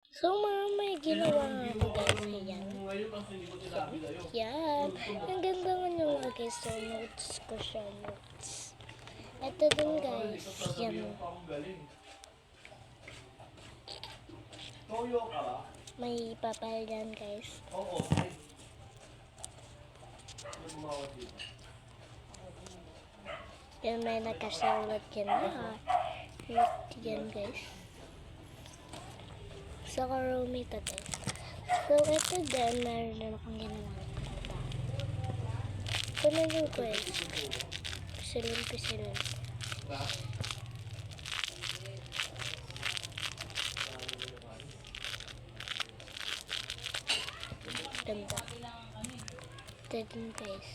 So, mga may ginawa ako guys. Ayan. Yan. Ang ganda nga nyo nga guys. So, notes ko siya. Notes. Ito din guys. Yan. May papel yan guys. Yan may nakasalat yan na. Yan guys. Sa karumi ito guys. So, ito din, meron din akong ginawa. Ito na yung guys. Pisilin. Ganda. Ito din guys.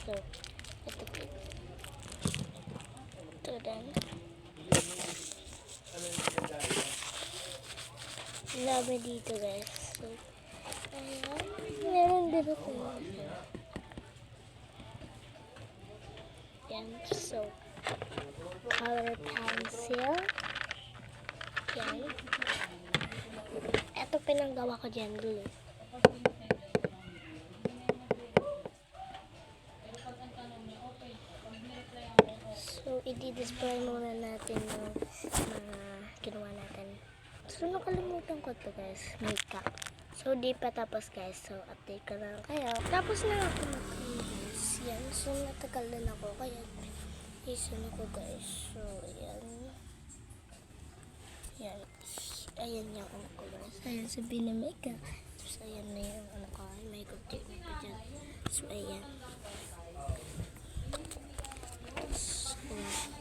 So, ito din. Lami dito guys. So, ayan. Meron din ako. Yan. So, color pencil. Yan. Ito pinanggawa ko dyan dulu. So, i-display muna natin yung mga ginawa natin. So, nakalimutan ko to guys. Makeup. So, di pa tapos guys. So, update ko lang kayo. Tapos na ako guys. Yan. So, natagal na ako. Kaya, isun ako guys. So, ayan. Yan. Ayan yung ano ko guys. Ayan sabihin na makeup. So, ayan na yung ano ko. Makeup technique ko dyan. So, ayan. So, ayan.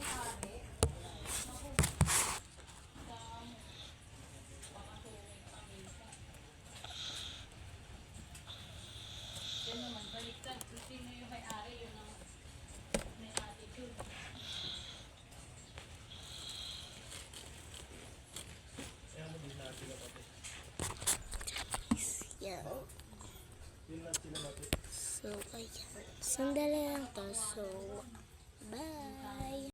Sandali lang to. So, bye!